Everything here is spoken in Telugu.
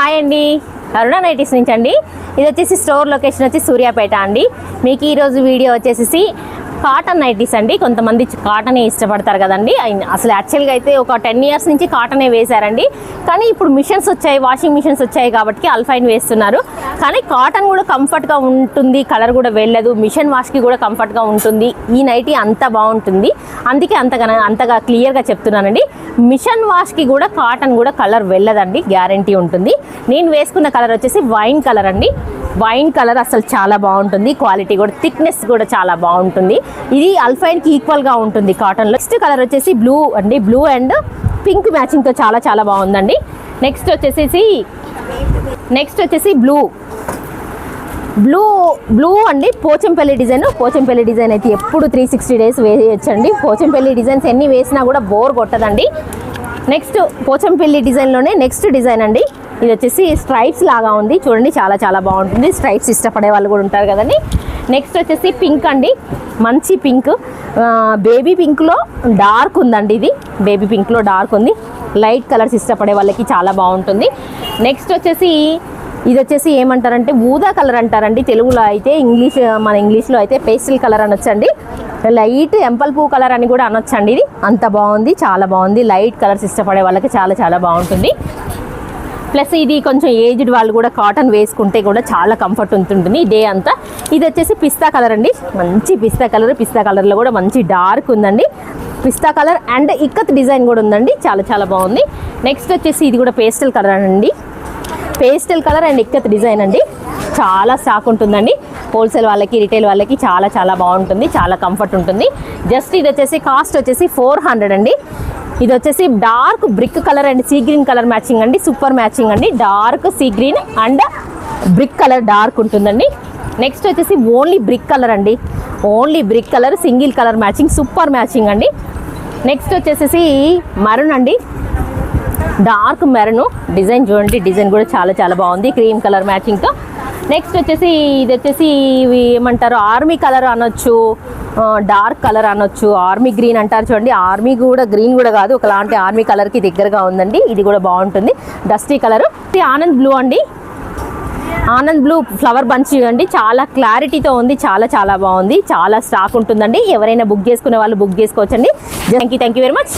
హాయ్ అండి, అరుణ నైటీస్ నుంచి అండి. ఇది వచ్చేసి స్టోర్ లొకేషన్ వచ్చి సూర్యాపేట అండి. మీకు ఈరోజు వీడియో వచ్చేసి కాటన్ నైటీస్ అండి. కొంతమంది కాటనే ఇష్టపడతారు కదండి. అసలు యాక్చువల్గా అయితే ఒక 10 years నుంచి కాటనే వేశారండి. కానీ ఇప్పుడు మిషన్స్ వచ్చాయి, వాషింగ్ మిషన్స్ వచ్చాయి కాబట్టి అల్ఫైన్ వేస్తున్నారు. కానీ కాటన్ కూడా కంఫర్ట్గా ఉంటుంది, కలర్ కూడా వెళ్ళదు, మిషన్ వాష్కి కూడా కంఫర్ట్గా ఉంటుంది. ఈ నైటీ అంత బాగుంటుంది, అందుకే అంతగా క్లియర్గా చెప్తున్నానండి. మిషన్ వాష్కి కూడా కాటన్ కూడా కలర్ వెళ్ళదండి, గ్యారంటీ ఉంటుంది. నేను వేసుకున్న కలర్ వచ్చేసి వైన్ కలర్ అండి. వైన్ కలర్ అసలు చాలా బాగుంటుంది, క్వాలిటీ కూడా థిక్నెస్ కూడా చాలా బాగుంటుంది. ఇది అల్ఫైన్కి ఈక్వల్గా ఉంటుంది కాటన్లో. నెక్స్ట్ కలర్ వచ్చేసి బ్లూ అండి. బ్లూ అండ్ పింక్ మ్యాచింగ్తో చాలా బాగుందండి. నెక్స్ట్ వచ్చేసి బ్లూ అండి. పోచంపల్లి డిజైన్ అయితే ఎప్పుడు 360 days వేయచ్చండి. పోచంపల్లి డిజైన్స్ ఎన్ని వేసినా కూడా బోర్ కొట్టదండి. నెక్స్ట్ పోచంపల్లి డిజైన్లోనే నెక్స్ట్ డిజైన్ అండి. ఇది వచ్చేసి స్ట్రైప్స్ లాగా ఉంది, చూడండి చాలా బాగుంటుంది. స్ట్రైప్స్ ఇష్టపడే వాళ్ళు కూడా ఉంటారు కదండి. నెక్స్ట్ వచ్చేసి పింక్ అండి, మంచి పింక్, బేబీ పింక్లో డార్క్ ఉందండి. ఇది బేబీ పింక్లో డార్క్ ఉంది. లైట్ కలర్స్ ఇష్టపడే వాళ్ళకి చాలా బాగుంటుంది. నెక్స్ట్ వచ్చేసి ఇది వచ్చేసి ఏమంటారంటే ఊదా కలర్ అంటారండి తెలుగులో అయితే. మన ఇంగ్లీష్లో అయితే పేస్టల్ కలర్ అనొచ్చండి. లైట్ ఎంపల్ పువ్వు కలర్ అని కూడా అనొచ్చండి. ఇది అంత బాగుంది, చాలా బాగుంది. లైట్ కలర్స్ ఇష్టపడే వాళ్ళకి చాలా బాగుంటుంది. ప్లస్ ఇది కొంచెం ఏజ్డ్ వాళ్ళు కూడా కాటన్ వేసుకుంటే కూడా చాలా కంఫర్ట్ ఉంటుంది డే అంతా. ఇది వచ్చేసి పిస్తా కలర్ అండి, మంచి పిస్తా కలర్లో కూడా మంచి డార్క్ ఉందండి. పిస్తా కలర్ అండ్ ఇక్కత్ డిజైన్ కూడా ఉందండి, చాలా బాగుంది. నెక్స్ట్ వచ్చేసి ఇది కూడా పేస్టల్ కలర్ అండి. Pastel colour and ikat design అండి. చాలా స్టాక్ ఉంటుందండి. హోల్సేల్ వాళ్ళకి, రిటైల్ వాళ్ళకి చాలా బాగుంటుంది, చాలా కంఫర్ట్ ఉంటుంది. జస్ట్ ఇది వచ్చేసి కాస్ట్ వచ్చేసి 400 అండి. ఇది వచ్చేసి dark brick colour and sea green colour matching అండి. సూపర్ మ్యాచింగ్ అండి. Dark sea green and brick colour dark ఉంటుందండి. నెక్స్ట్ వచ్చేసి ఓన్లీ బ్రిక్ కలర్ అండి. Only brick colour single colour matching, super matching అండి. నెక్స్ట్ వచ్చేసి మరూన్ అండి. డార్క్ మెరూన్ డిజైన్ చూడండి, డిజైన్ కూడా చాలా బాగుంది, క్రీమ్ కలర్ మ్యాచింగ్తో. నెక్స్ట్ వచ్చేసి ఇది వచ్చేసి ఇవి ఏమంటారు, ఆర్మీ కలర్ అనొచ్చు, డార్క్ కలర్ అనొచ్చు, ఆర్మీ గ్రీన్ అంటారు చూడండి. ఆర్మీ కూడా గ్రీన్ కూడా కాదు, ఒకలాంటి ఆర్మీ కలర్కి దగ్గరగా ఉందండి. ఇది కూడా బాగుంటుంది, డస్టీ కలర్. ఇది ఆనంద్ బ్లూ అండి. ఆనంద్ బ్లూ ఫ్లవర్ బంచ్ అండి, చాలా క్లారిటీతో ఉంది, చాలా బాగుంది. చాలా స్టాక్ ఉంటుందండి. ఎవరైనా బుక్ చేసుకునే వాళ్ళు బుక్ చేసుకోవచ్చండి. Thank you very much.